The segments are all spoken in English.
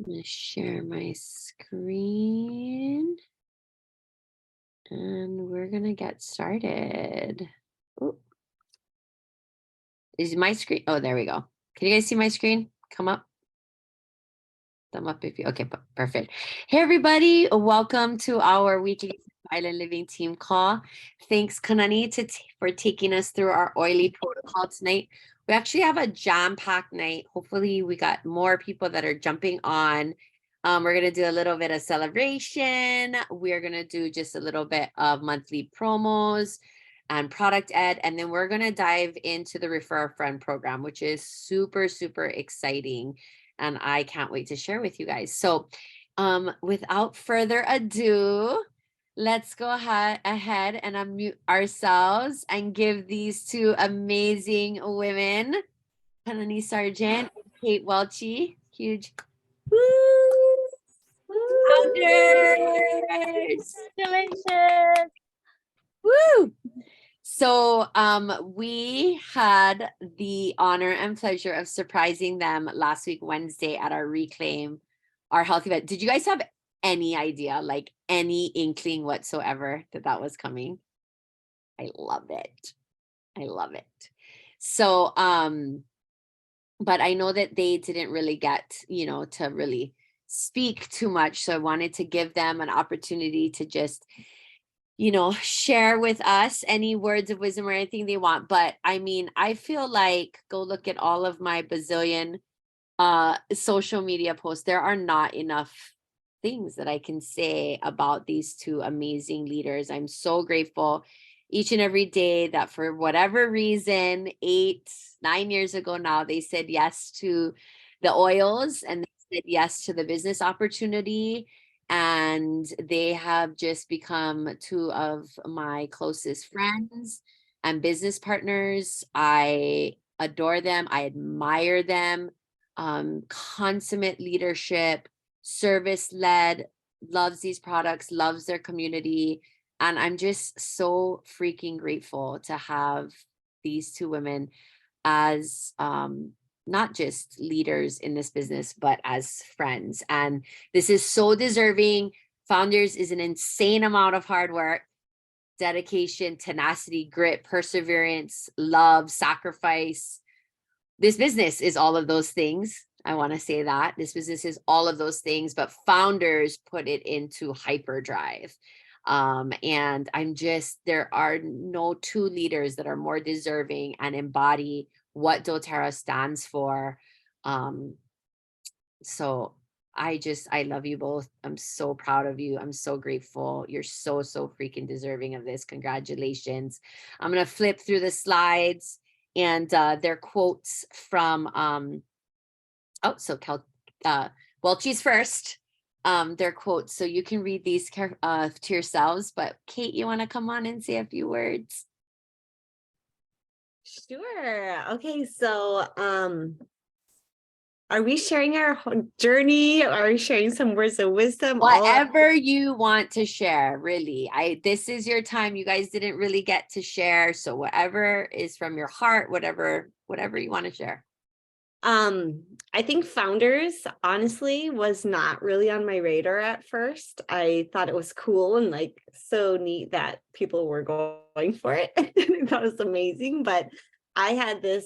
I'm going to share my screen and we're going to get started. Ooh, is my screen? Oh, there we go. Can you guys see my screen? Come up. Thumb up if you, okay, perfect. Hey, everybody. Welcome to our weekly Island Living team call. Thanks, Kanani, for taking us through our oily protocol tonight. We actually have a jam-packed night. Hopefully, we got more people that are jumping on. We're going to do a little bit of celebration. We're going to do just a little bit of monthly promos and product ed. And then we're going to dive into the Refer a Friend program, which is super, super exciting. And I can't wait to share with you guys. So without further ado, let's go ahead and unmute ourselves and give these two amazing women, Kanani Sargent and Kate Welchie, huge woo, founders. Congratulations. Woo! So we had the honor and pleasure of surprising them last week, Wednesday, at our Reclaim Our Health event. Did you guys have any idea, like any inkling whatsoever that was coming? I love it. I love it. So, but I know that they didn't really get, to really speak too much. So I wanted to give them an opportunity to just share with us any words of wisdom or anything they want. But I mean, I feel like go look at all of my bazillion social media posts. There are not enough things that I can say about these two amazing leaders. I'm so grateful each and every day that for whatever reason, 9 years ago now, they said yes to the oils and they said yes to the business opportunity. And they have just become two of my closest friends and business partners. I adore them. I admire them. Consummate leadership, service-led, loves these products, loves their community. And I'm just so freaking grateful to have these two women as not just leaders in this business, but as friends. And this is so deserving. Founders is an insane amount of hard work, dedication, tenacity, grit, perseverance, love, sacrifice. This business is all of those things. I want to say that this business is all of those things, but founders put it into hyperdrive. And there are no two leaders that are more deserving and embody what doTERRA stands for. So I love you both. I'm so proud of you. I'm so grateful. You're so freaking deserving of this. Congratulations. I'm going to flip through the slides and their quotes from, Welchie's first. Their quotes. So you can read these to yourselves, but Kate, you want to come on and say a few words? Sure. Okay, so are we sharing our journey? Are we sharing some words of wisdom? Whatever you want to share, really. This is your time. You guys didn't really get to share. So whatever is from your heart, whatever you want to share. I think founders, honestly, was not really on my radar at first. I thought it was cool and like so neat that people were going for it. I thought it was amazing, but I had a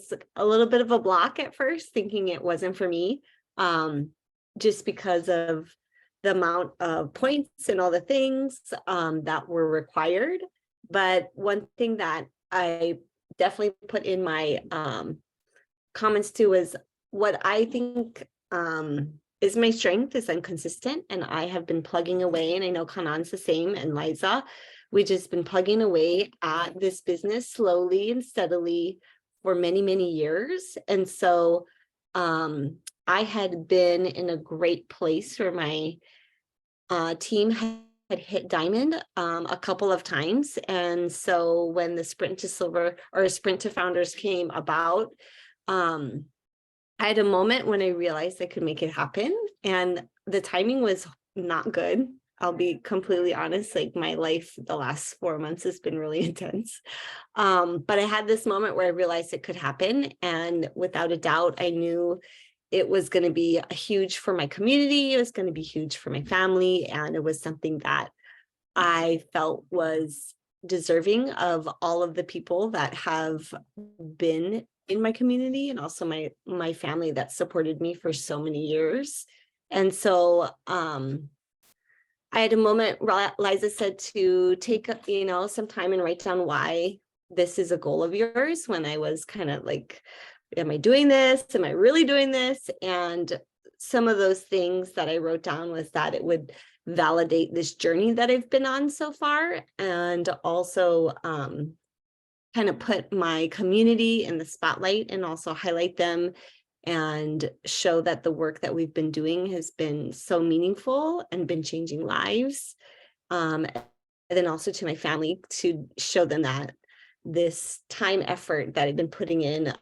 little bit of a block at first, thinking it wasn't for me, just because of the amount of points and all the things that were required. But one thing that I definitely put in my comments too is what I think is my strength is I'm consistent, and I have been plugging away, and I know Kanan's the same, and Liza, we've just been plugging away at this business slowly and steadily for many, many years. And so I had been in a great place where my team had hit diamond a couple of times. And so when the Sprint to Silver or Sprint to Founders came about, I had a moment when I realized I could make it happen, and the timing was not good. I'll be completely honest, like my life the last 4 months has been really intense. But I had this moment where I realized it could happen. And without a doubt, I knew it was going to be huge for my community. It was going to be huge for my family. And it was something that I felt was deserving of all of the people that have been in my community, and also my family that supported me for so many years. And so I had a moment, Liza said, to take, some time and write down why this is a goal of yours, when I was kind of like, am I doing this? Am I really doing this? And some of those things that I wrote down was that it would validate this journey that I've been on so far, and also kind of put my community in the spotlight and also highlight them and show that the work that we've been doing has been so meaningful and been changing lives. And then also to my family, to show them that this time effort that I've been putting in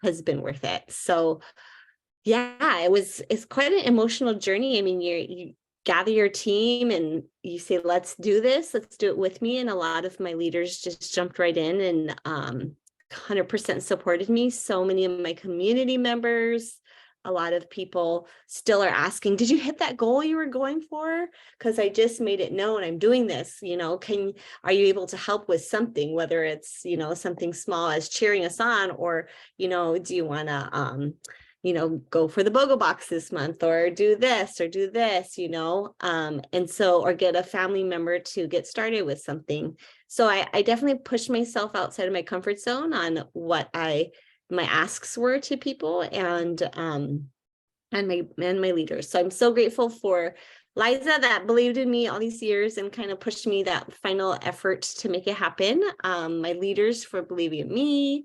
has been worth it. So yeah, it's quite an emotional journey. I mean, you gather your team and you say, let's do this, let's do it with me. And a lot of my leaders just jumped right in and 100% supported me. So many of my community members, a lot of people still are asking, did you hit that goal you were going for? Because I just made it known I'm doing this, are you able to help with something, whether it's, something small as cheering us on, or, do you want to, go for the BOGO box this month, or do this, and so, or get a family member to get started with something. So I definitely pushed myself outside of my comfort zone on what my asks were to people and my leaders. So I'm so grateful for Liza that believed in me all these years and kind of pushed me that final effort to make it happen. My leaders for believing in me,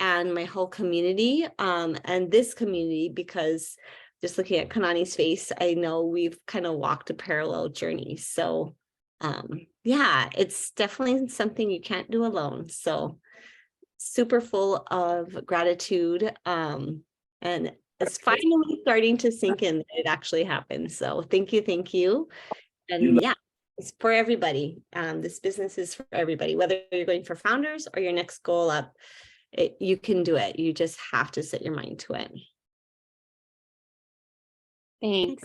and my whole community, and this community, because just looking at Kanani's face, I know we've kind of walked a parallel journey. So yeah, it's definitely something you can't do alone. So super full of gratitude, and it's finally starting to sink in that it actually happened. So thank you. And yeah, it's for everybody. This business is for everybody, whether you're going for founders or your next goal up. You can do it. You just have to set your mind to it. Thanks.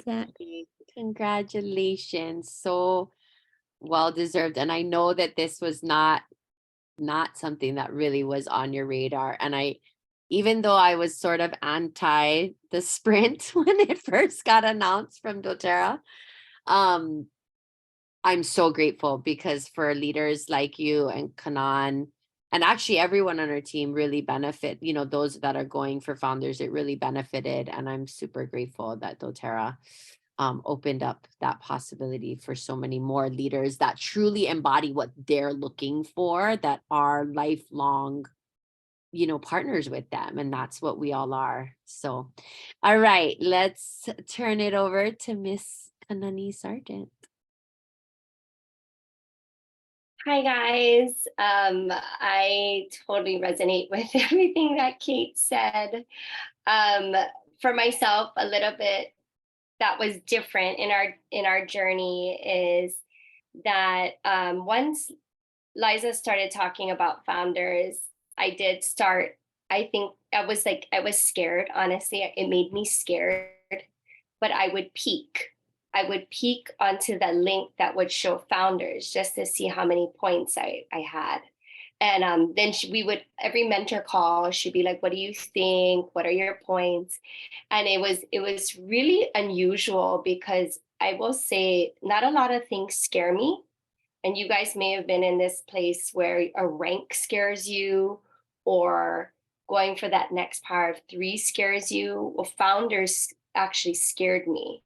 Congratulations. So well deserved. And I know that this was not something that really was on your radar. And even though I was sort of anti the sprint when it first got announced from doTERRA, I'm so grateful, because for leaders like you and Kanan, and actually everyone on our team really benefit, those that are going for founders, it really benefited. And I'm super grateful that doTERRA opened up that possibility for so many more leaders that truly embody what they're looking for, that are lifelong, partners with them. And that's what we all are. So, all right, let's turn it over to Miss Kanani Sargent. Hi guys. I totally resonate with everything that Kate said. For myself, a little bit that was different in our journey is that once Liza started talking about founders, I did start. I think I was scared. Honestly, it made me scared. But I would peek onto the link that would show founders just to see how many points I had. And then we would, every mentor call, she'd be like, what do you think? What are your points? And it was really unusual, because I will say not a lot of things scare me. And you guys may have been in this place where a rank scares you, or going for that next power of 3 scares you. Well, founders actually scared me.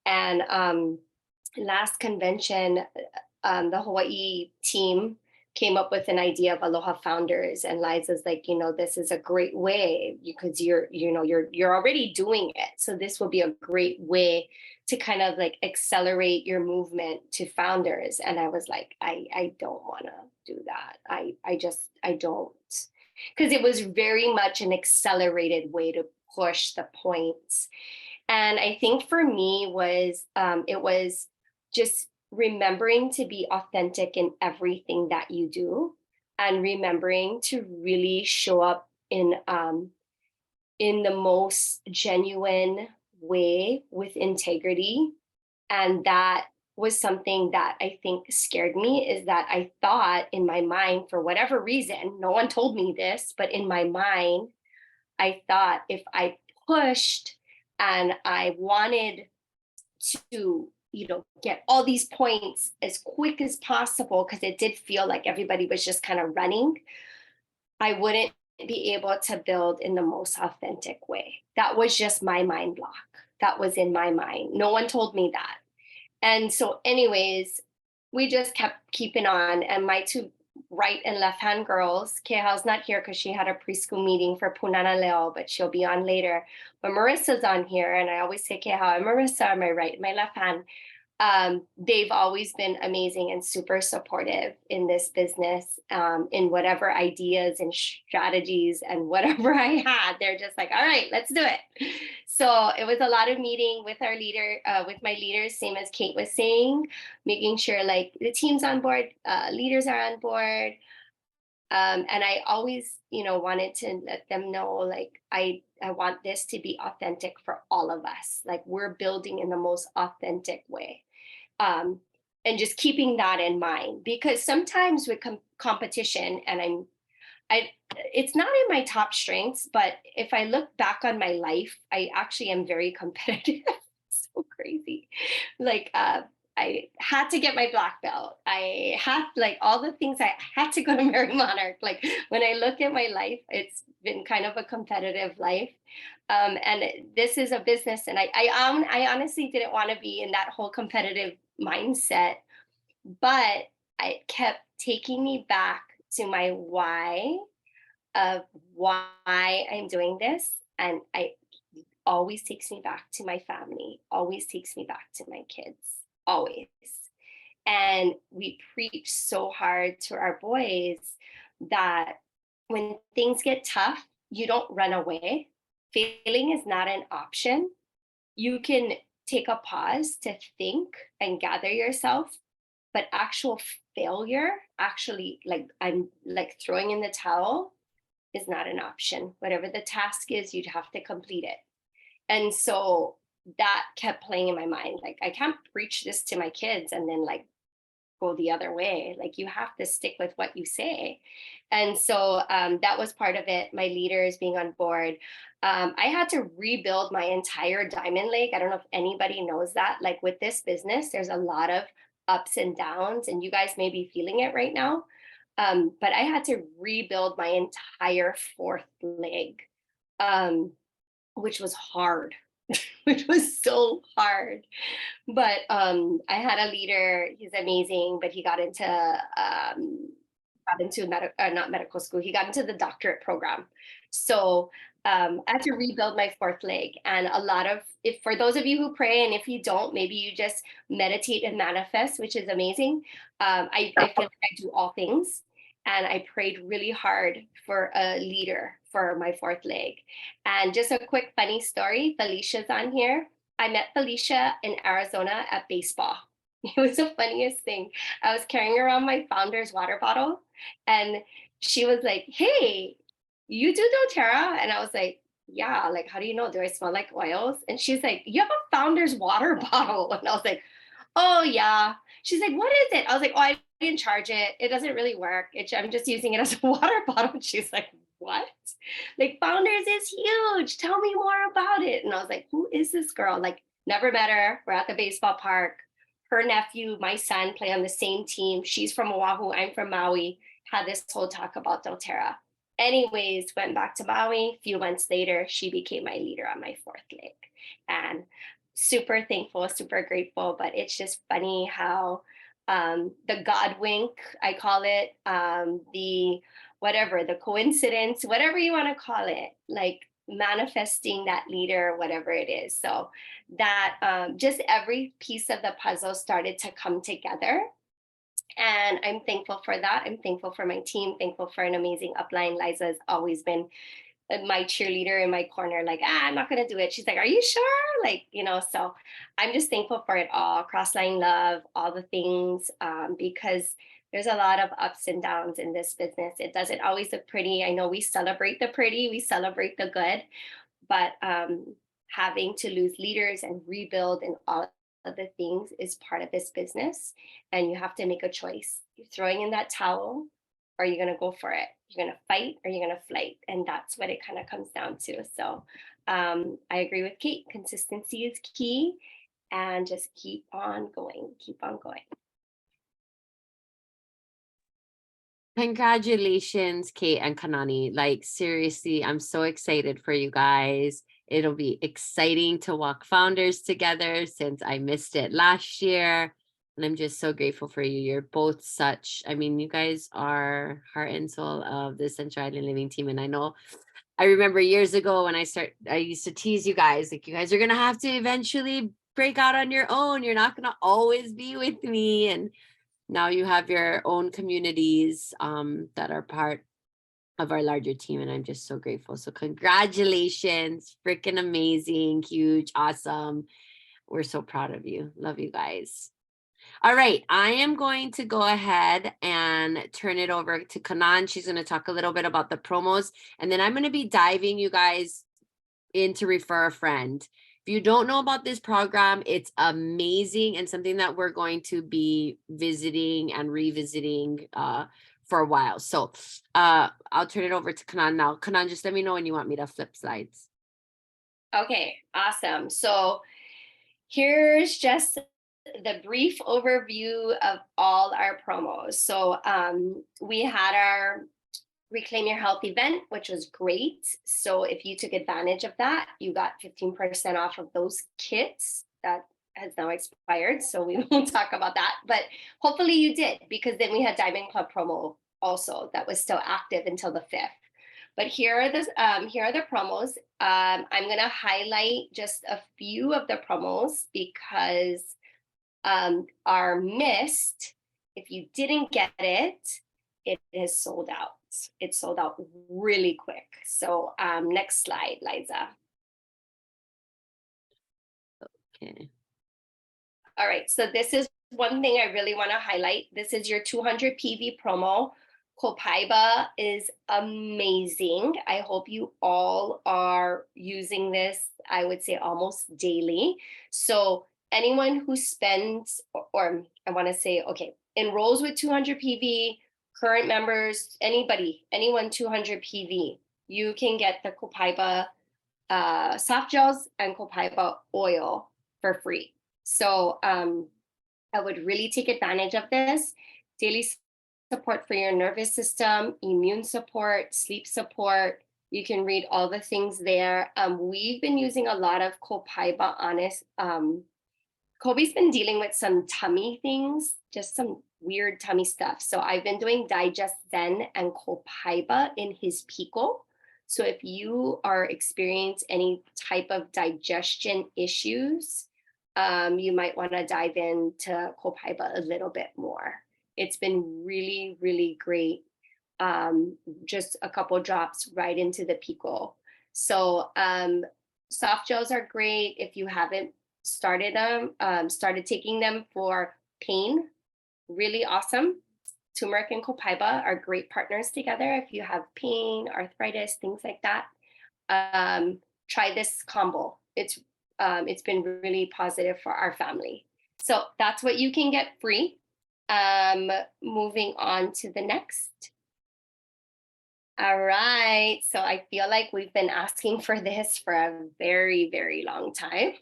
And last convention, the Hawaii team came up with an idea of Aloha Founders, and Liza's like, this is a great way, because you're already doing it. So this will be a great way to kind of like accelerate your movement to founders. And I was like, I don't want to do that. I don't, because it was very much an accelerated way to push the points. And I think for me it was just remembering to be authentic in everything that you do, and remembering to really show up in in the most genuine way with integrity. And that was something that I think scared me, is that I thought in my mind, for whatever reason, no one told me this, but in my mind, I thought if I pushed and I wanted to, get all these points as quick as possible, because it did feel like everybody was just kind of running, I wouldn't be able to build in the most authentic way. That was just my mind block. That was in my mind. No one told me that. And so, anyways, we just kept keeping on. And my two right and left hand girls, Kehal's not here because she had a preschool meeting for Punana Leo, but she'll be on later. But Marissa's on here. And I always say Kehal and Marissa are my right and my left hand. They've always been amazing and super supportive in this business, in whatever ideas and strategies and whatever I had. They're just like, all right, let's do it. So it was a lot of meeting with our leader, with my leaders, same as Kate was saying, making sure like the team's on board, leaders are on board. And I always, wanted to let them know, like, I want this to be authentic for all of us. Like, we're building in the most authentic way. And just keeping that in mind, because sometimes with competition, and it's not in my top strengths, but if I look back on my life, I actually am very competitive. So crazy. Like, I had to get my black belt. I had like all the things. I had to go to Mary Monarch. Like, when I look at my life, it's been kind of a competitive life. And this is a business, and I honestly didn't want to be in that whole competitive mindset, but it kept taking me back to my why of why I'm doing this. And I always takes me back to my family, always takes me back to my kids, always. And we preach so hard to our boys that when things get tough, you don't run away. Failing is not an option. You can take a pause to think and gather yourself, but actual failure, actually, like, I'm like throwing in the towel, is not an option. Whatever the task is, you'd have to complete it. And so that kept playing in my mind. Like, I can't preach this to my kids and then like go the other way. Like, you have to stick with what you say. And so that was part of it. My leaders being on board. I had to rebuild my entire diamond leg. I don't know if anybody knows that. Like, with this business, there's a lot of ups and downs, and you guys may be feeling it right now. But I had to rebuild my entire fourth leg, which was hard, which was so hard. But I had a leader, he's amazing, but he got into not medical school, he got into the doctorate program. So I had to rebuild my fourth leg. And a lot of, if for those of you who pray, and if you don't, maybe you just meditate and manifest, which is amazing. I feel like I do all things. And I prayed really hard for a leader for my fourth leg. And just a quick funny story, Felicia's on here. I met Felicia in Arizona at baseball. It was the funniest thing. I was carrying around my founder's water bottle, and she was like, hey, you do doTERRA? And I was like, yeah, like, how do you know? Do I smell like oils? And she's like, you have a founder's water bottle. And I was like, oh yeah. She's like, what is it? I was like, oh, I didn't charge it. It doesn't really work. I'm just using it as a water bottle. And she's like, what? Like, Founders is huge. Tell me more about it. And I was like, who is this girl? Like, never met her. We're at the baseball park. Her nephew, my son, play on the same team. She's from Oahu. I'm from Maui. Had this whole talk about doTERRA. Anyways, went back to Maui. A few months later, she became my leader on my fourth leg. And super thankful, super grateful. But it's just funny how the God wink, I call it, the whatever, the coincidence, whatever you want to call it, like manifesting that leader, whatever it is. So that just every piece of the puzzle started to come together. And I'm thankful for that. I'm thankful for my team, thankful for an amazing upline. Liza has always been my cheerleader in my corner, like, I'm not going to do it. She's like, are you sure? Like, so I'm just thankful for it all. Crossline love, all the things, because there's a lot of ups and downs in this business. It doesn't always look pretty. I know we celebrate the pretty, we celebrate the good, but having to lose leaders and rebuild and all of the things is part of this business. And you have to make a choice. You're throwing in that towel, or you're going to go for it. You're going to fight, or you're going to flight. And that's what it kind of comes down to. So I agree with Kate. Consistency is key, and just keep on going. Keep on going. Congratulations, Kate and Kanani. Like, seriously, I'm so excited for you guys. It'll be exciting to walk Founders together since I missed it last year. And I'm just so grateful for you. You're both such, I mean, you guys are heart and soul of the Central Island Living team. And I remember years ago when I used to tease you guys, like, you guys are going to have to eventually break out on your own. You're not going to always be with me. And now you have your own communities that are part of our larger team, and I'm just so grateful. So congratulations, freaking amazing, huge, awesome. We're so proud of you. Love you guys. All right, I am going to go ahead and turn it over to Kanan. She's going to talk a little bit about the promos, and then I'm going to be diving you guys into Refer a Friend. If you don't know about this program, it's amazing and something that we're going to be visiting and revisiting for a while. So I'll turn it over to Kanan now. Kanan, just let me know when you want me to flip slides. Okay, awesome. So here's just the brief overview of all our promos. So we had our Reclaim Your Health event, which was great. So if you took advantage of that, you got 15% off of those kits. That has now expired, so we won't talk about that. But hopefully you did, because then we had Diamond Club promo also that was still active until the 5th. But here are the promos. I'm going to highlight just a few of the promos because are missed. If you didn't get it, it is sold out. It sold out really quick. So next slide, Liza. Okay. All right, so this is one thing I really want to highlight. This is your 200 PV promo. Copaiba is amazing. I hope you all are using this, I would say almost daily. So anyone who spends, or I want to say, okay, enrolls with 200 PV, current members, anyone 200 PV, you can get the Copaiba soft gels and Copaiba oil for free. So I would really take advantage of this. Daily support for your nervous system, immune support, sleep support. You can read all the things there. We've been using a lot of Copaiba, honest. Kobe's been dealing with some tummy things, just some weird tummy stuff. So I've been doing Digest Zen and Copaiba in his Pico. So if you are experiencing any type of digestion issues, you might want to dive into Copaiba a little bit more. It's been really, really great. Just a couple drops right into the Pico. So soft gels are great if you haven't started taking them for pain. Really awesome. Turmeric and Copaiba are great partners together if you have pain, arthritis, things like that. Try this combo. It's been really positive for our family. So that's what you can get free. Moving on to the next. All right. So I feel like we've been asking for this for a very, very long time.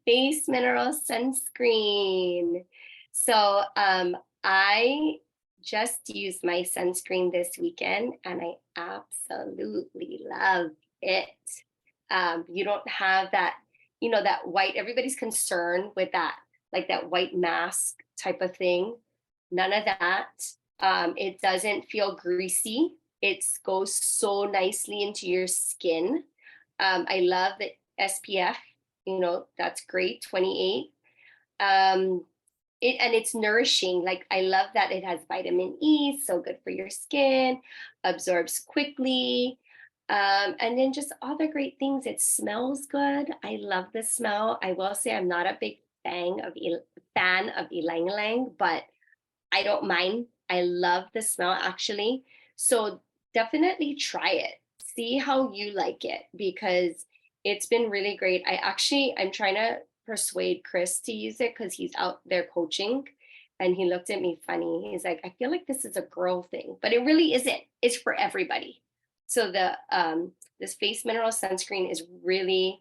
Face mineral sunscreen. So I just used my sunscreen this weekend and I absolutely love it. You don't have that, that white, everybody's concerned with that, like that white mask type of thing. None of that. It doesn't feel greasy. It goes so nicely into your skin. I love the SPF, that's great, 28. And it's nourishing. Like, I love that it has vitamin E, so good for your skin, absorbs quickly. And then just all the great things. It smells good. I love the smell. I will say I'm not a big fan of ylang ylang, but I don't mind. I love the smell actually. So definitely try it. see how you like it, because it's been really great. I'm trying to persuade Chris to use it because he's out there coaching, and he looked at me funny. He's like, I feel like this is a girl thing, but it really isn't. It's for everybody. So this face mineral sunscreen is really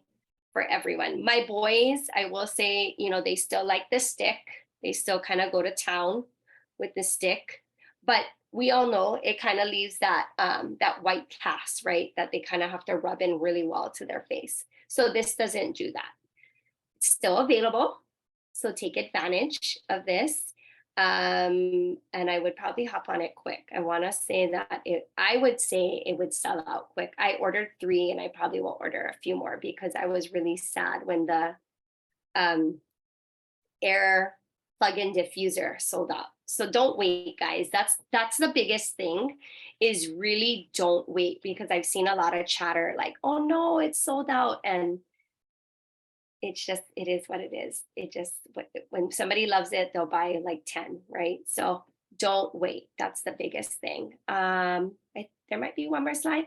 for everyone. My boys, I will say, they still like the stick. They still kind of go to town with the stick, but we all know it kind of leaves that white cast, right? That they kind of have to rub in really well to their face. So this doesn't do that. It's still available, so take advantage of this. And I would probably hop on it quick. I want to say that I would say it would sell out quick. I ordered 3, and I probably will order a few more because I was really sad when the air plug-in diffuser sold out. So don't wait, guys. That's the biggest thing, is really don't wait, because I've seen a lot of chatter like, oh no, it's sold out. And it is what it is. When somebody loves it, they'll buy like 10, right? So don't wait. That's the biggest thing. There might be one more slide.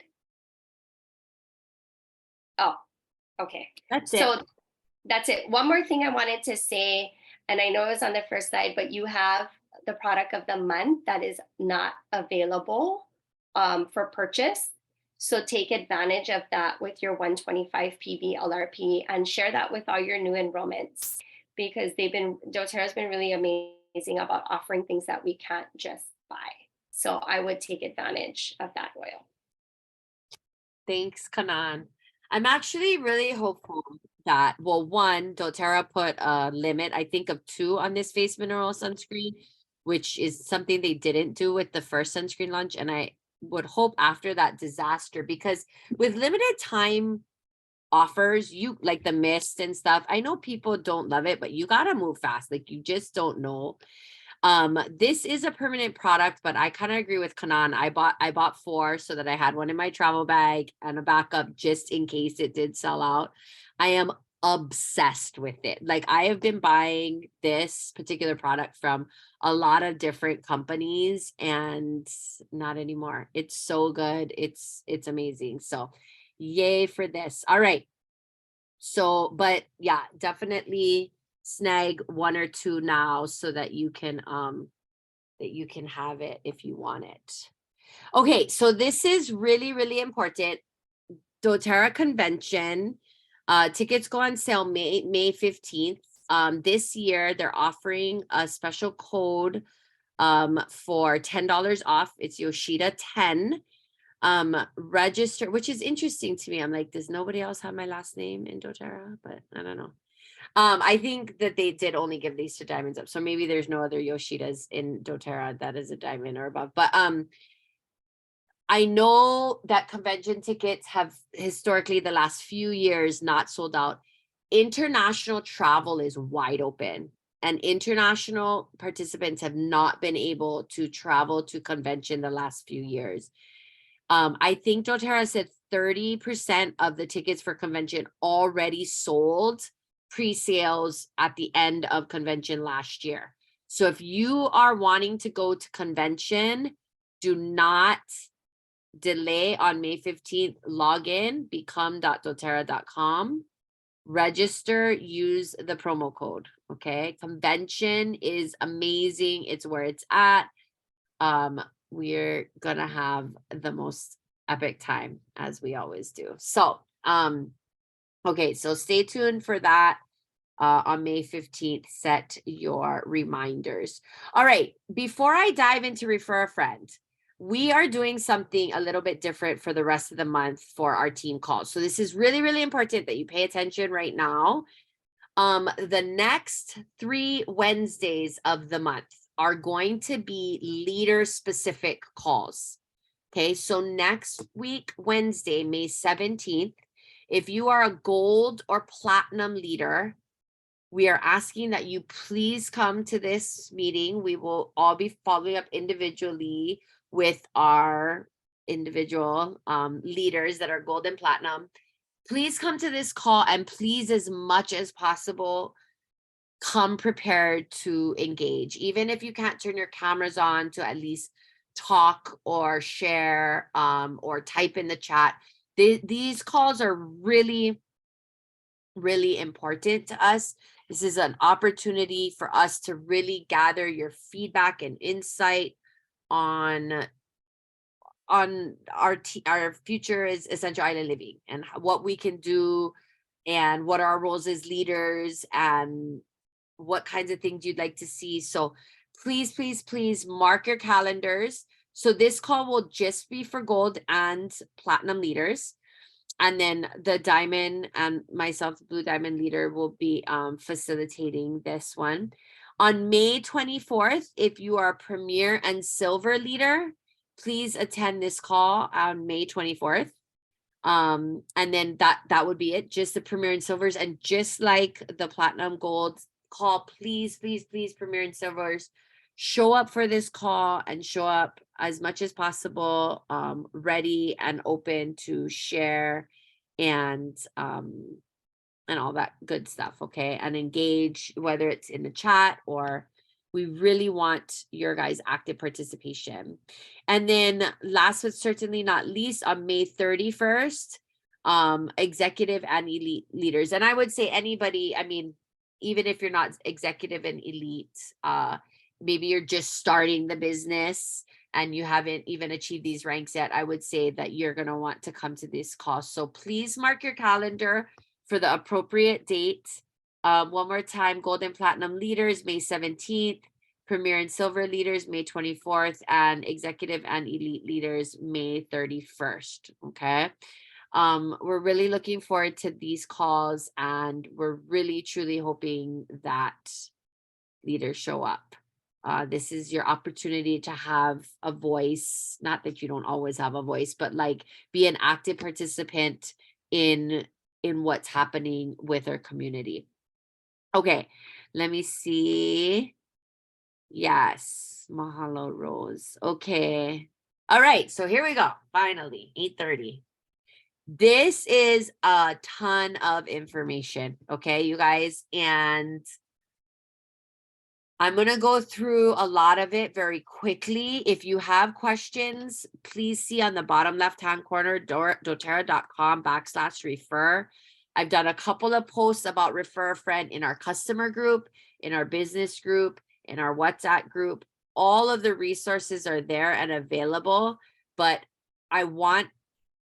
Oh, okay. That's it. So that's it. One more thing I wanted to say, and I know it was on the first slide, but you have the product of the month that is not available for purchase. So take advantage of that with your 125 PB LRP, and share that with all your new enrollments, because doTERRA's been really amazing about offering things that we can't just buy. So I would take advantage of that oil. Thanks, Kanan. I'm actually really hopeful that, well, one, doTERRA put a limit, I think, of 2 on this face mineral sunscreen, which is something they didn't do with the first sunscreen launch. And I would hope after that disaster, because with limited time offers, you like the mist and stuff, I know people don't love it, but you got to move fast. Like, you just don't know. This is a permanent product, but I kind of agree with Kanan. I bought 4 so that I had one in my travel bag and a backup just in case it did sell out. I am obsessed with it. Like, I have been buying this particular product from a lot of different companies, and not anymore. It's so good. It's amazing. So yay for this. All right. So, but yeah, definitely snag 1 or 2 now so that you can have it if you want it. Okay, so this is really, really important. doTERRA convention tickets go on sale May 15th. This year they're offering a special code for $10 off. It's Yoshida 10. Register, which is interesting to me. I'm like, does nobody else have my last name in doTERRA? But I don't know. I think that they did only give these to diamonds up. So maybe there's no other Yoshidas in doTERRA that is a diamond or above. But I know that convention tickets have historically the last few years not sold out. International travel is wide open, and international participants have not been able to travel to convention the last few years. I think doTERRA said 30% of the tickets for convention already sold pre-sales at the end of convention last year. So if you are wanting to go to convention, do not delay. On May 15th, log in, become.doterra.com, register, use the promo code. Okay. Convention is amazing. It's where it's at. We're gonna have the most epic time, as we always do. So okay, so stay tuned for that on May 15th. Set your reminders. All right, before I dive into refer a friend, we are doing something a little bit different for the rest of the month for our team calls. So this is really, really important that you pay attention right now. The next 3 Wednesdays of the month are going to be leader specific calls. Okay, so next week, Wednesday, May 17th, if you are a gold or platinum leader, we are asking that you please come to this meeting. We will all be following up individually with our individual leaders that are gold and platinum. Please come to this call, and please, as much as possible, come prepared to engage. Even if you can't turn your cameras on, to at least talk or share or type in the chat. These calls are really, really important to us. This is an opportunity for us to really gather your feedback and insight on our future is essential island living and what we can do and what our roles as leaders and what kinds of things you'd like to see. So please, please, please mark your calendars. So this call will just be for gold and platinum leaders. And then the diamond and myself, the blue diamond leader, will be facilitating this one. On May 24th, if you are a premier and silver leader, please attend this call on May 24th. And then that would be it, just the premier and silvers. And just like the platinum gold call, please, please, please, premier and silvers, show up for this call and show up as much as possible, ready and open to share and all that good stuff, okay? And engage, whether it's in the chat or we really want your guys' active participation. And then last but certainly not least, on May 31st, executive and elite leaders. And I would say anybody, I mean, even if you're not executive and elite, maybe you're just starting the business and you haven't even achieved these ranks yet, I would say that you're going to want to come to this call. So please mark your calendar for the appropriate date. One more time, gold and platinum leaders, May 17th, premier and silver leaders, May 24th, and executive and elite leaders, May 31st, okay? We're really looking forward to these calls and we're really, truly hoping that leaders show up. This is your opportunity to have a voice, not that you don't always have a voice, but like be an active participant in what's happening with our community. Okay, let me see. Yes, mahalo, Rose. Okay. All right, so here we go. Finally, 8:30. This is a ton of information, okay, you guys? And I'm going to go through a lot of it very quickly. If you have questions, please see on the bottom left-hand corner, doterra.com/refer. I've done a couple of posts about refer a friend in our customer group, in our business group, in our WhatsApp group. All of the resources are there and available, but I want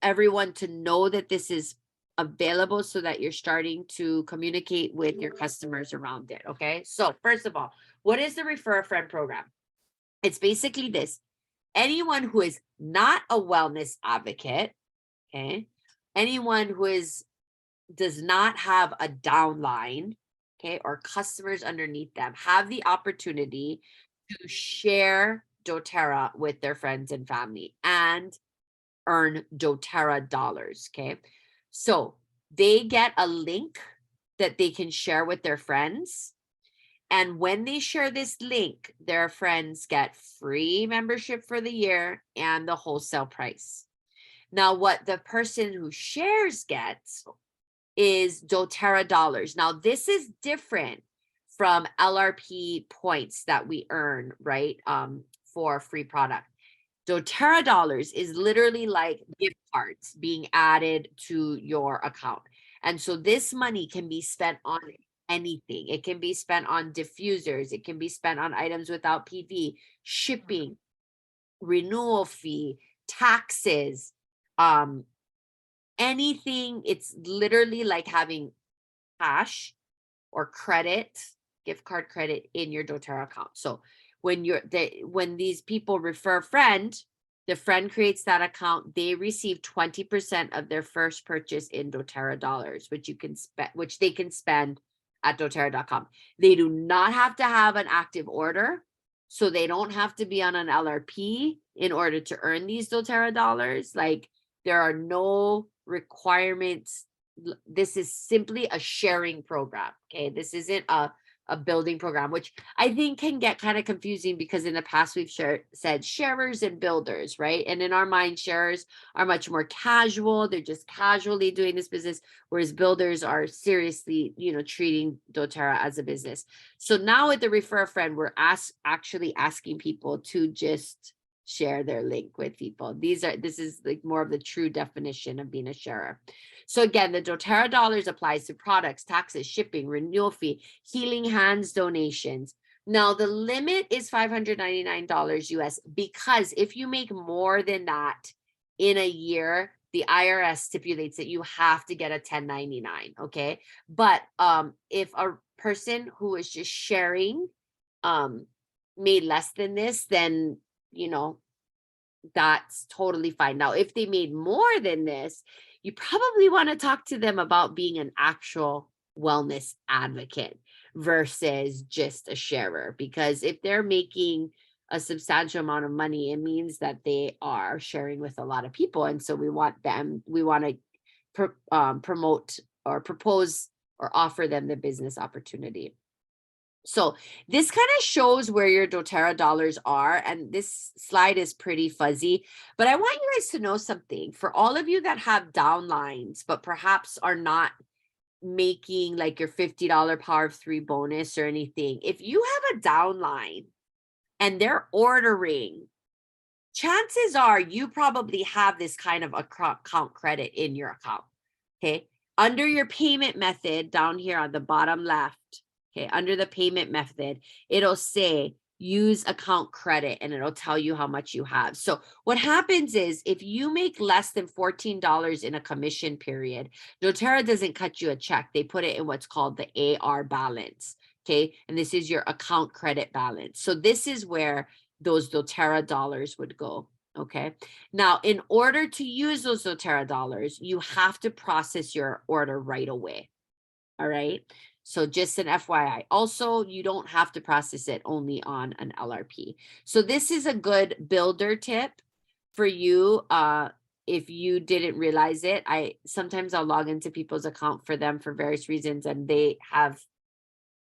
everyone to know that this is available so that you're starting to communicate with your customers around it, okay? So first of all, what is the Refer a Friend program? It's basically this. Anyone who is not a wellness advocate, okay, anyone who does not have a downline, okay, or customers underneath them, have the opportunity to share doTERRA with their friends and family and earn doTERRA dollars, okay? So they get a link that they can share with their friends. And when they share this link, their friends get free membership for the year and the wholesale price. Now, what the person who shares gets is doTERRA dollars. Now, this is different from LRP points that we earn, right, for free product. doTERRA dollars is literally like gift cards being added to your account. And so this money can be spent on anything. It can be spent on diffusers. It can be spent on items without PV, shipping, renewal fee, taxes, anything. It's literally like having cash or credit, gift card credit in your doTERRA account. So when these people refer a friend, the friend creates that account, they receive 20% of their first purchase in doTERRA dollars, which they can spend at doTERRA.com. They do not have to have an active order, so they don't have to be on an LRP in order to earn these doTERRA dollars. Like, there are no requirements. This is simply a sharing program, okay? This isn't a building program, which I think can get kind of confusing because in the past we've said sharers and builders, right? And in our mind, sharers are much more casual. They're just casually doing this business, whereas builders are seriously, treating doTERRA as a business. So now with the Refer a Friend, we're actually asking people to just share their link with people. This is like more of the true definition of being a sharer. So again, the doTERRA dollars applies to products, taxes, shipping, renewal fee, healing hands donations. Now the limit is $599 US, because if you make more than that in a year, the IRS stipulates that you have to get a 1099. Okay. But if a person who is just sharing made less than this, then that's totally fine. Now, if they made more than this, you probably want to talk to them about being an actual wellness advocate versus just a sharer, because if they're making a substantial amount of money, it means that they are sharing with a lot of people. And so we want to promote or propose or offer them the business opportunity. So this kind of shows where your doTERRA dollars are. And this slide is pretty fuzzy, but I want you guys to know something. For all of you that have downlines, but perhaps are not making like your $50 Power of 3 bonus or anything, if you have a downline and they're ordering, chances are you probably have this kind of account credit in your account. Okay. Under your payment method down here on the bottom left, okay, under the payment method, it'll say use account credit and it'll tell you how much you have. So what happens is if you make less than $14 in a commission period, doTERRA doesn't cut you a check. They put it in what's called the AR balance. Okay. And this is your account credit balance. So this is where those doTERRA dollars would go. Okay. Now, in order to use those doTERRA dollars, you have to process your order right away. All right. So just an FYI. Also, you don't have to process it only on an LRP. So this is a good builder tip for you. If you didn't realize it, sometimes I'll log into people's account for them for various reasons, and they have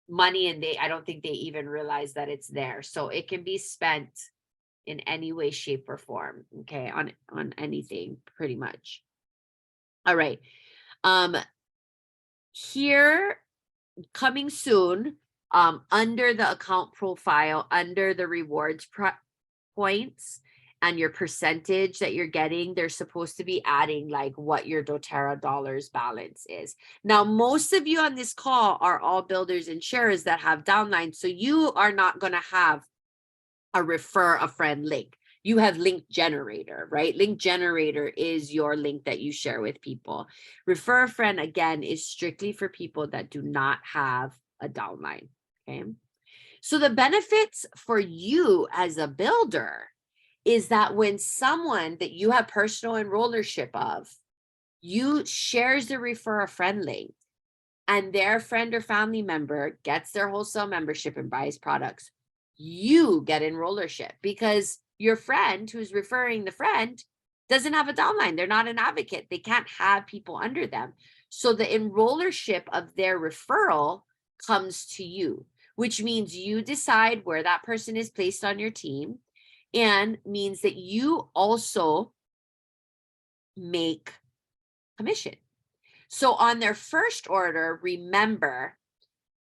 money and I don't think they even realize that it's there. So it can be spent in any way, shape, or form. Okay, on anything pretty much. All right. Here, coming soon, under the account profile, under the rewards points and your percentage that you're getting, they're supposed to be adding like what your doTERRA dollars balance is. Now, most of you on this call are all builders and sharers that have downlines. So you are not going to have a refer a friend link. You have link generator, right? Link generator is your link that you share with people. Refer a friend, again, is strictly for people that do not have a downline. Okay. So the benefits for you as a builder is that when someone that you have personal enrollership of, you shares the refer a friend link, and their friend or family member gets their wholesale membership and buys products, you get enrollership because your friend who's referring the friend doesn't have a downline. They're not an advocate. They can't have people under them. So the enrollership of their referral comes to you, which means you decide where that person is placed on your team, and means that you also make commission. So on their first order, remember,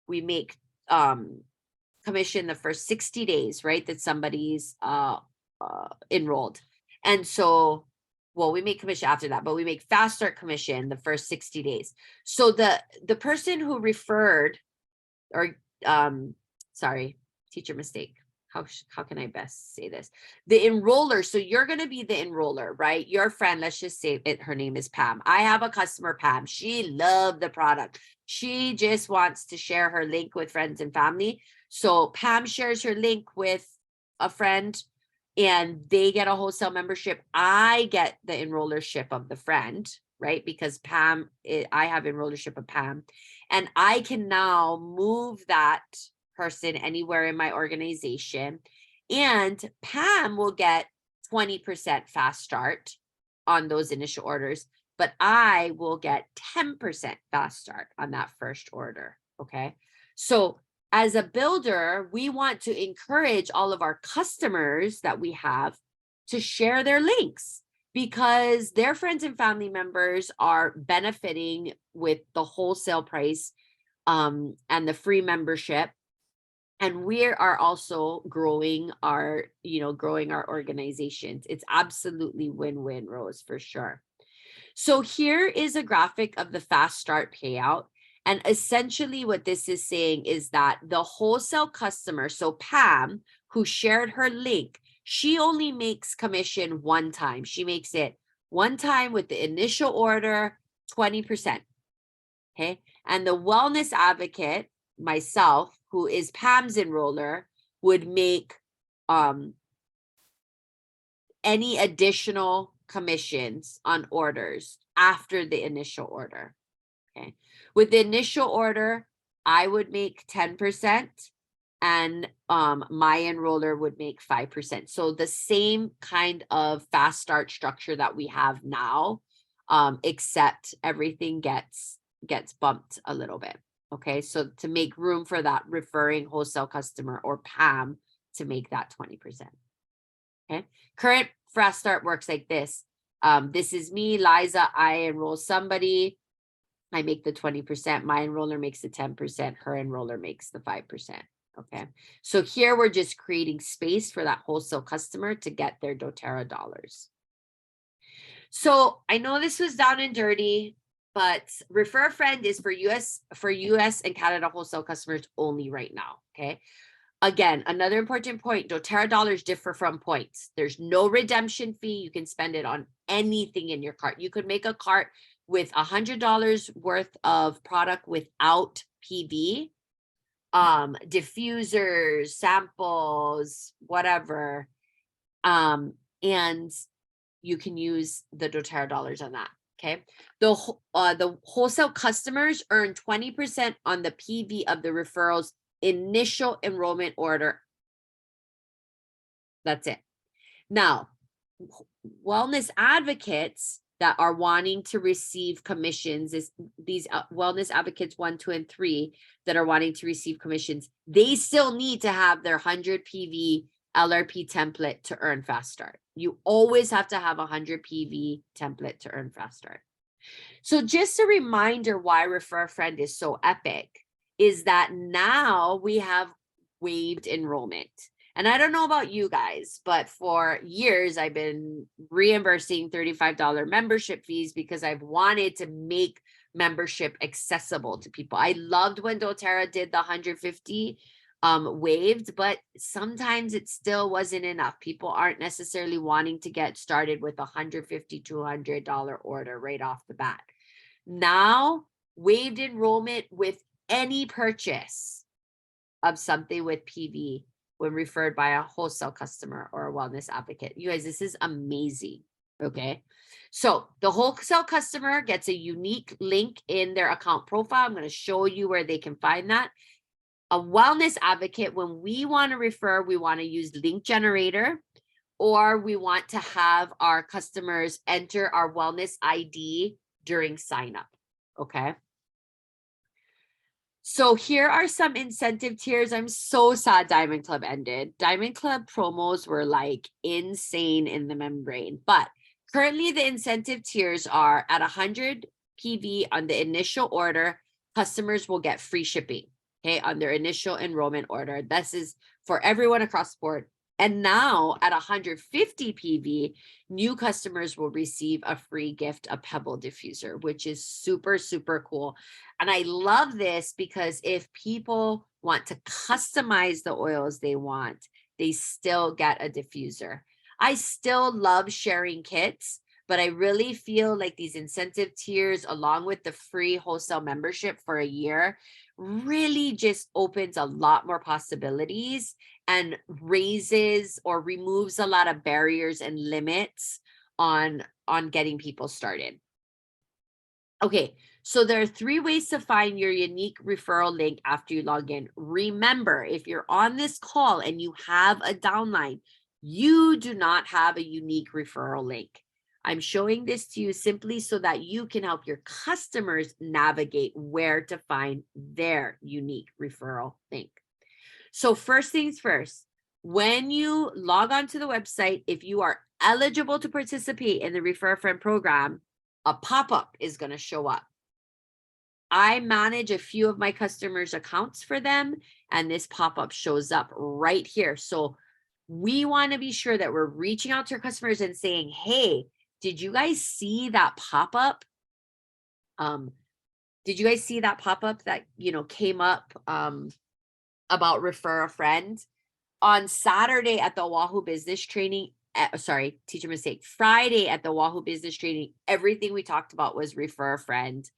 we make commission the first 60 days, right? That somebody's enrolled. And so, well, we make commission after that, but we make fast start commission the first 60 days. So the person who referred, or sorry, teacher mistake. How can I best say this? The enroller. So you're going to be the enroller, right? Your friend, let's just say it, her name is Pam. I have a customer, Pam. She loved the product. She just wants to share her link with friends and family. So Pam shares her link with a friend and they get a wholesale membership. I get the enrollership of the friend, right? Because Pam, I have enrollership of Pam, and I can now move that person anywhere in my organization. And Pam will get 20% fast start on those initial orders, but I will get 10% fast start on that first order. Okay. So as a builder, we want to encourage all of our customers that we have to share their links, because their friends and family members are benefiting with the wholesale price and the free membership. And we are also growing our, growing our organizations. It's absolutely win-win, Rose, for sure. So here is a graphic of the fast start payout. And essentially what this is saying is that the wholesale customer, so Pam, who shared her link, she only makes commission one time. She makes it one time with the initial order, 20%. Okay. And the wellness advocate, myself, who is Pam's enroller, would make any additional commissions on orders after the initial order. Okay. With the initial order, I would make 10% and my enroller would make 5%. So the same kind of fast start structure that we have now, except everything gets bumped a little bit. Okay. So to make room for that referring wholesale customer or Pam to make that 20%. Okay. Current fast start works like this. This is me, Liza. I enroll somebody. I make the 20%. My enroller makes the 10%. Her enroller makes the 5%. Okay. So here we're just creating space for that wholesale customer to get their doTERRA dollars. So I know this was down and dirty, but refer a friend is for US and Canada wholesale customers only right now. Okay. Again, another important point, doTERRA dollars differ from points. There's no redemption fee. You can spend it on anything in your cart. You could make a cart with $100 worth of product without PV, diffusers, samples, whatever. And you can use the doTERRA dollars on that. Okay. The wholesale customers earn 20% on the PV of the referrals initial enrollment order. That's it. Now, wellness advocates that are wanting to receive commissions, is these wellness advocates 1, 2, and 3 that are wanting to receive commissions, they still need to have their 100 PV LRP template to earn fast start. You always have to have a 100 PV template to earn fast start. So just a reminder why Refer a Friend is so epic is that now we have waived enrollment. And I don't know about you guys, but for years I've been reimbursing $35 membership fees because I've wanted to make membership accessible to people. I loved when doTERRA did the 150 waived, but sometimes it still wasn't enough. People aren't necessarily wanting to get started with a $150, $200 order right off the bat. Now, waived enrollment with any purchase of something with PV when referred by a wholesale customer or a wellness advocate. You guys, this is amazing. Okay. So the wholesale customer gets a unique link in their account profile. I'm going to show you where they can find that. A wellness advocate, when we want to refer, we want to use link generator, or we want to have our customers enter our wellness ID during sign up. Okay. So here are some incentive tiers. I'm so sad Diamond Club ended. Diamond Club promos were like insane in the membrane, but currently the incentive tiers are at 100 PV on the initial order, customers will get free shipping, okay, on their initial enrollment order. This is for everyone across the board. And now at 150 PV, new customers will receive a free gift, a Pebble diffuser, which is super, super cool. And I love this because if people want to customize the oils they want, they still get a diffuser. I still love sharing kits, but I really feel like these incentive tiers, along with the free wholesale membership for a year, really just opens a lot more possibilities and raises or removes a lot of barriers and limits on getting people started. Okay, so there are 3 ways to find your unique referral link after you log in. Remember, if you're on this call and you have a downline, you do not have a unique referral link. I'm showing this to you simply so that you can help your customers navigate where to find their unique referral link. So first things first, when you log on to the website, if you are eligible to participate in the Refer a Friend program, a pop-up is going to show up. I manage a few of my customers' accounts for them, and this pop-up shows up right here. So we want to be sure that we're reaching out to our customers and saying, hey, did you guys see that pop-up? Did you guys see that pop-up that, came up about refer a friend? On Saturday at the Wahoo Business Training, teacher mistake. Friday at the Wahoo Business Training, everything we talked about was refer a friend.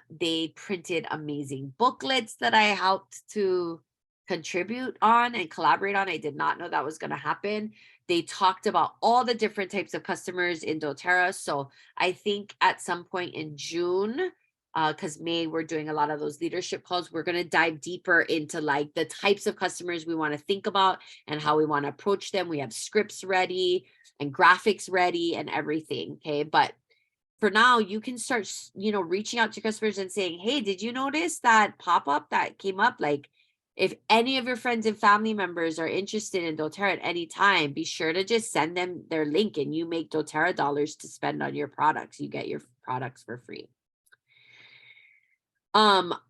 They printed amazing booklets that I helped to contribute on and collaborate on. I did not know that was going to happen. They talked about all the different types of customers in doTERRA. So I think at some point in June, because May, we're doing a lot of those leadership calls. We're going to dive deeper into like the types of customers we want to think about and how we want to approach them. We have scripts ready and graphics ready and everything. Okay. But for now, you can start, reaching out to customers and saying, hey, did you notice that pop-up that came up? Like, if any of your friends and family members are interested in doTERRA at any time, be sure to just send them their link and you make doTERRA dollars to spend on your products. You get your products for free.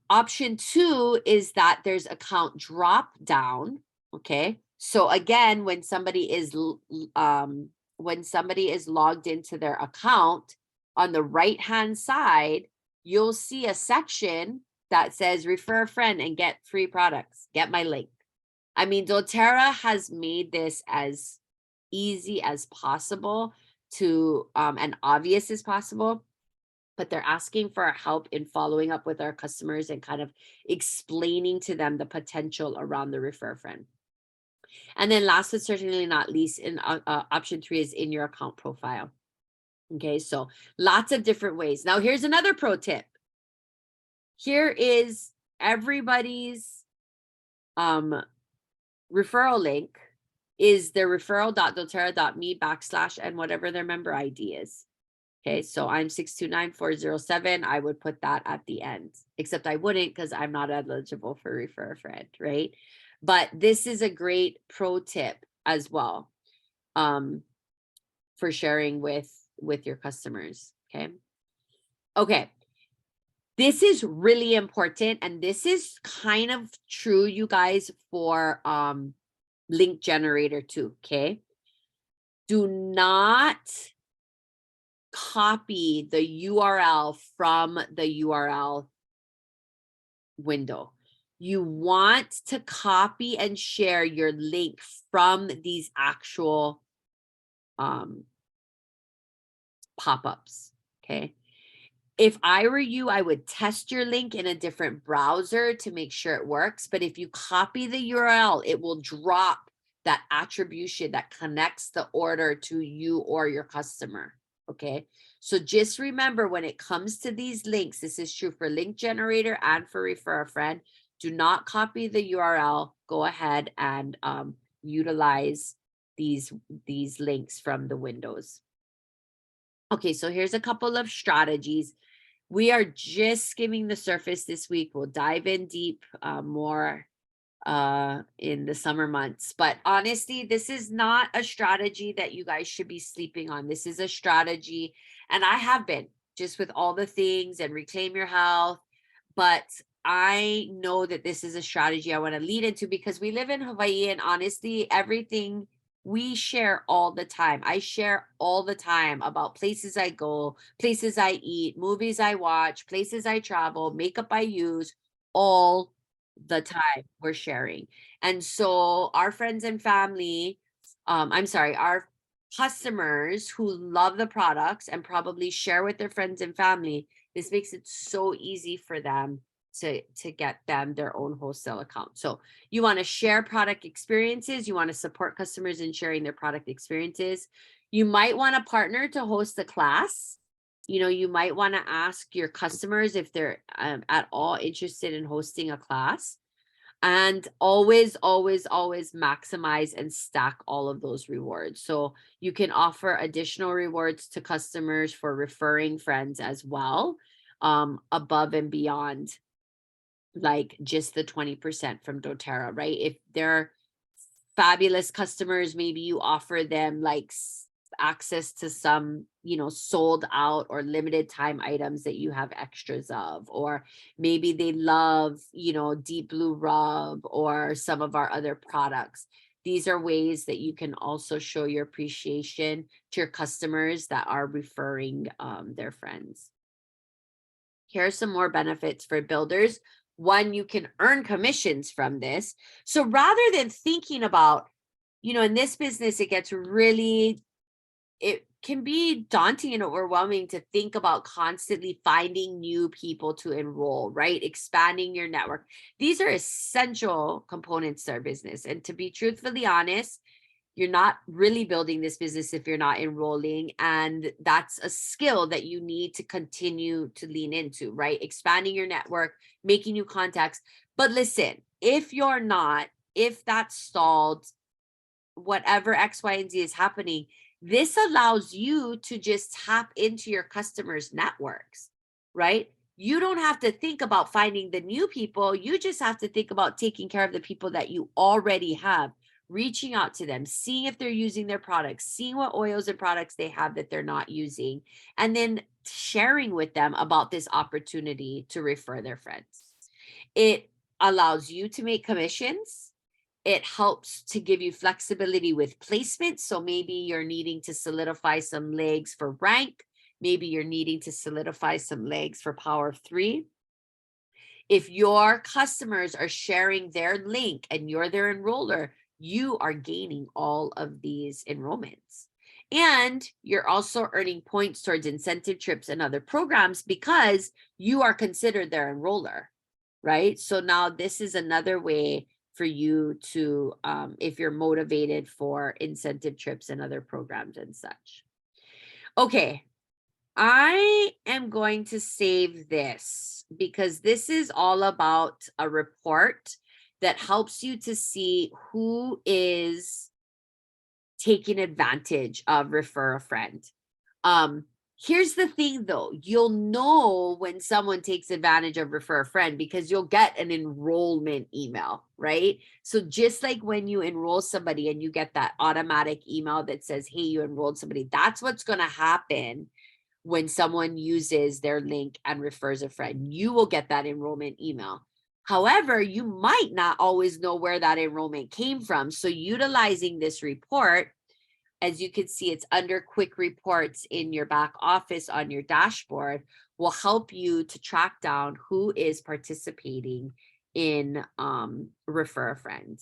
Option 2 is that there's account drop down. Okay. So again, when somebody is logged into their account, on the right-hand side, you'll see a section that says refer a friend and get free products. Get my link. I mean, doTERRA has made this as easy as possible to and obvious as possible, but they're asking for our help in following up with our customers and kind of explaining to them the potential around the refer a friend. And then last but certainly not least, in option 3 is in your account profile. Okay, so lots of different ways. Now, here's another pro tip. Here is everybody's referral link is their referral.doterra.me / and whatever their member ID is. Okay, so I'm 629-407. I would put that at the end, except I wouldn't because I'm not eligible for refer a friend, right? But this is a great pro tip as well for sharing with your customers. Okay. This is really important, and this is kind of true, you guys, for link generator too. Okay. Do not copy the URL from the URL window. You want to copy and share your link from these actual pop-ups. Okay. If I were you, I would test your link in a different browser to make sure it works. But if you copy the URL, it will drop that attribution that connects the order to you or your customer. Okay. So just remember, when it comes to these links, this is true for link generator and for refer a friend. Do not copy the URL. Go ahead and utilize these links from the windows. Okay, so here's a couple of strategies. We are just skimming the surface this week. We'll dive in deep more in the summer months. But honestly, this is not a strategy that you guys should be sleeping on. This is a strategy, and I have been, just with all the things and reclaim your health. But I know that this is a strategy I want to lead into because we live in Hawaii, and honestly, everything we share all the time. I share all the time about places I go, places I eat, movies I watch, places I travel, makeup I use, all the time we're sharing. And so our friends and family, our customers who love the products and probably share with their friends and family, this makes it so easy for them to get them their own wholesale account. So you want to share product experiences. You want to support customers in sharing their product experiences. You might want to partner to host a class. You might want to ask your customers if they're at all interested in hosting a class. And always, always, always maximize and stack all of those rewards. So you can offer additional rewards to customers for referring friends as well, above and beyond like just the 20% from doTERRA, right? If they're fabulous customers, maybe you offer them like access to some, sold out or limited time items that you have extras of, or maybe they love, Deep Blue Rub or some of our other products. These are ways that you can also show your appreciation to your customers that are referring their friends. Here are some more benefits for builders. One, you can earn commissions from this. So rather than thinking about, in this business, it can be daunting and overwhelming to think about constantly finding new people to enroll, right? Expanding your network. These are essential components to our business. And to be truthfully honest, you're not really building this business if you're not enrolling. And that's a skill that you need to continue to lean into, right? Expanding your network, making new contacts. But listen, if that's stalled, whatever X, Y, and Z is happening, this allows you to just tap into your customers' networks, right? You don't have to think about finding the new people. You just have to think about taking care of the people that you already have, reaching out to them, seeing if they're using their products, seeing what oils and products they have that they're not using, and then sharing with them about this opportunity to refer their friends. It allows you to make commissions. It helps to give you flexibility with placement. So maybe you're needing to solidify some legs for rank. Maybe you're needing to solidify some legs for Power 3. If your customers are sharing their link and you're their enroller, you are gaining all of these enrollments. And you're also earning points towards incentive trips and other programs because you are considered their enroller, right? So now this is another way for you to, if you're motivated for incentive trips and other programs and such. Okay, I am going to save this because this is all about a report that helps you to see who is taking advantage of Refer a Friend. Here's the thing though, you'll know when someone takes advantage of Refer a Friend because you'll get an enrollment email, right? So just like when you enroll somebody and you get that automatic email that says, hey, you enrolled somebody, that's what's going to happen when someone uses their link and refers a friend. You will get that enrollment email. However, you might not always know where that enrollment came from. So utilizing this report, as you can see, it's under quick reports in your back office on your dashboard, will help you to track down who is participating in Refer a Friend.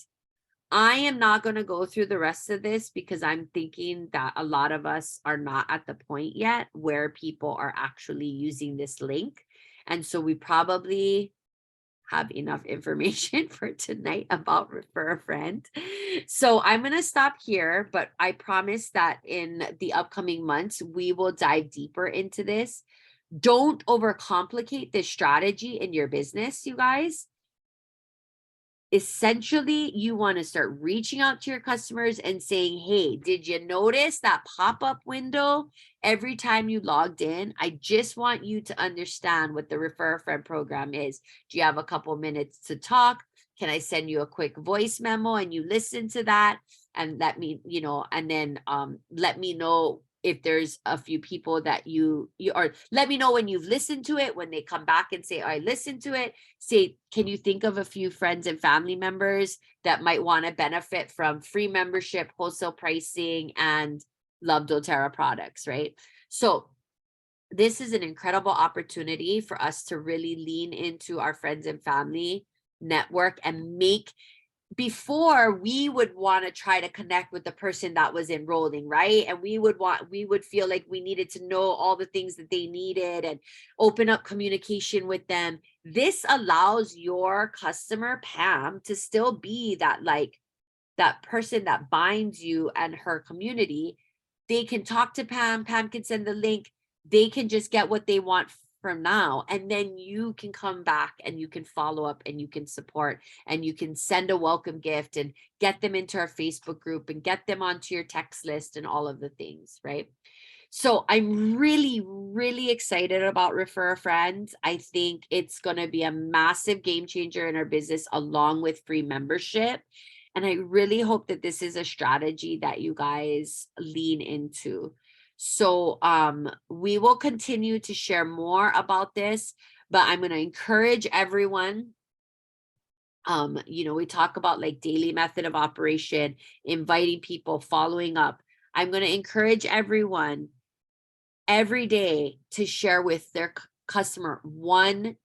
I am not going to go through the rest of this because I'm thinking that a lot of us are not at the point yet where people are actually using this link. And so we probably have enough information for tonight about Refer a Friend. So I'm going to stop here, but I promise that in the upcoming months, we will dive deeper into this. Don't overcomplicate this strategy in your business, you guys. Essentially, you want to start reaching out to your customers and saying, hey, did you notice that pop-up window every time you logged in? I just want you to understand what the Refer a Friend program is. Do you have a couple minutes to talk? Can I send you a quick voice memo and you listen to that? And let me, and then let me know if there's a few people that you or let me know when you've listened to it, when they come back and say, I listened to it, say, can you think of a few friends and family members that might want to benefit from free membership, wholesale pricing, and Love doTERRA products, right? So this is an incredible opportunity for us to really lean into our friends and family network and before we would want to try to connect with the person that was enrolling, right? And we would feel like we needed to know all the things that they needed and open up communication with them. This allows your customer, Pam, to still be that person that binds you and her community. They can talk to Pam. Pam can send the link. They can just get what they want from now, and then you can come back and you can follow up and you can support and you can send a welcome gift and get them into our Facebook group and get them onto your text list and all of the things, right? So I'm really, really excited about Refer a Friend. I think it's going to be a massive game changer in our business along with free membership. And I really hope that this is a strategy that you guys lean into. So we will continue to share more about this, but I'm going to encourage everyone. We talk about like daily method of operation, inviting people, following up. I'm going to encourage everyone every day to share with their customer one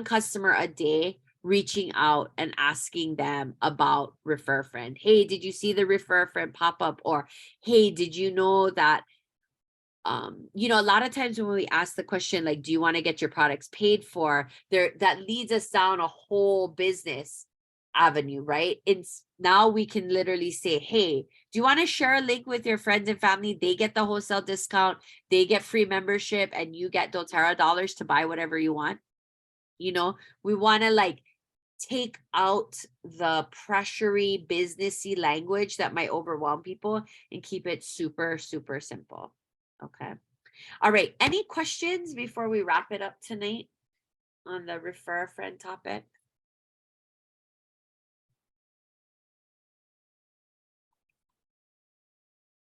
customer a day, reaching out and asking them about refer a friend. Hey, did you see the refer a friend pop up? Or hey, did you know that a lot of times when we ask the question, like, do you want to get your products paid for, there, that leads us down a whole business avenue, right? It's now we can literally say, hey, do you want to share a link with your friends and family? They get the wholesale discount, they get free membership, and you get doTERRA dollars to buy whatever you want. We want to like take out the pressury businessy language that might overwhelm people and keep it super, super simple. Okay. All right. Any questions before we wrap it up tonight on the refer a friend topic?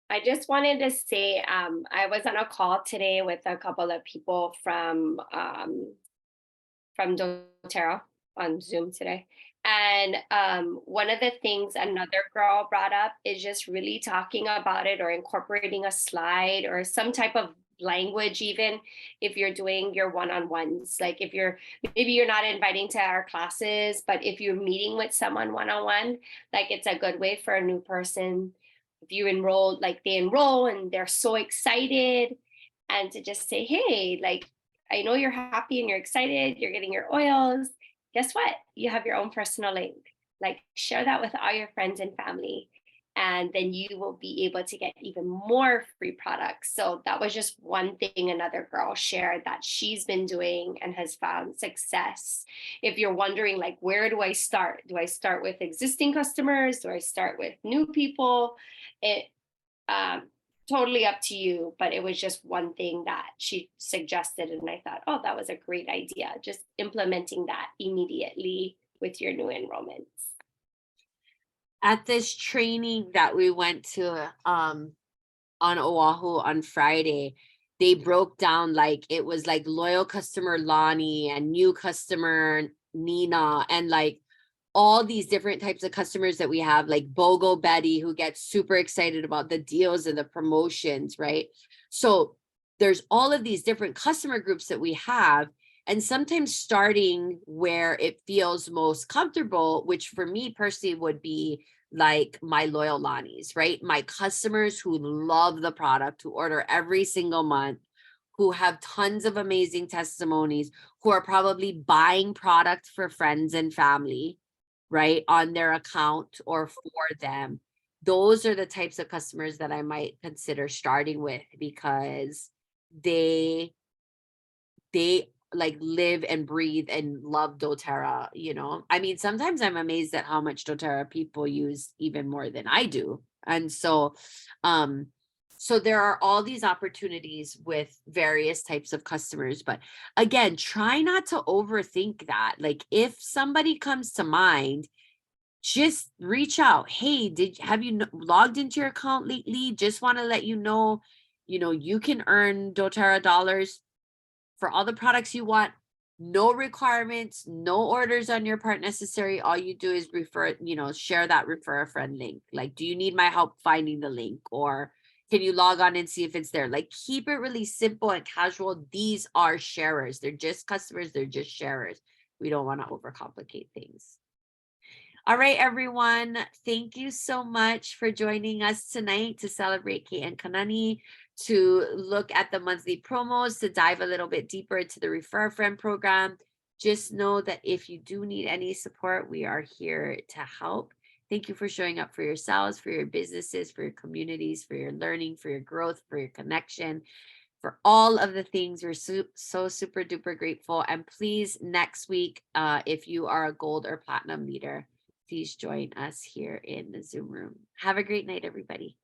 I just wanted to say, I was on a call today with a couple of people from doTERRA on Zoom today. And one of the things another girl brought up is just really talking about it or incorporating a slide or some type of language, even if you're doing your one-on-ones. Like if maybe you're not inviting to our classes, but if you're meeting with someone one-on-one, like it's a good way for a new person. If you enroll, like they enroll and they're so excited, and to just say, hey, like, I know you're happy and you're excited, you're getting your oils. Guess what? You have your own personal link. Like share that with all your friends and family. And then you will be able to get even more free products. So that was just one thing another girl shared that she's been doing and has found success. If you're wondering, like, where do I start? Do I start with existing customers? Do I start with new people? It totally up to you, but it was just one thing that she suggested, and I thought, oh, that was a great idea, just implementing that immediately with your new enrollments. At this training that we went to on Oahu on Friday, they broke down like it was like loyal customer Lonnie and new customer Nina, and like all these different types of customers that we have, like BOGO Betty, who gets super excited about the deals and the promotions, right? So there's all of these different customer groups that we have, and sometimes starting where it feels most comfortable, which for me personally would be like my loyal Lonnies, right? My customers who love the product, who order every single month, who have tons of amazing testimonies, who are probably buying product for friends and family, right, on their account or for them. Those are the types of customers that I might consider starting with, because they like live and breathe and love doTERRA. I mean, sometimes I'm amazed at how much doTERRA people use even more than I do. And so there are all these opportunities with various types of customers, but again, try not to overthink that. Like if somebody comes to mind, just reach out. Hey, have you logged into your account lately? Just want to let you know, you can earn doTERRA dollars for all the products you want. No requirements, no orders on your part necessary. All you do is share that refer a friend link. Like, do you need my help finding the link? Or can you log on and see if it's there? Like, keep it really simple and casual. These are sharers. They're just customers. They're just sharers. We don't want to overcomplicate things. All right, everyone. Thank you so much for joining us tonight to celebrate Kate and Kanani, to look at the monthly promos, to dive a little bit deeper into the Refer a Friend program. Just know that if you do need any support, we are here to help. Thank you for showing up for yourselves, for your businesses, for your communities, for your learning, for your growth, for your connection, for all of the things. We're so super duper grateful. And please, next week, if you are a gold or platinum leader, please join us here in the Zoom room. Have a great night, everybody.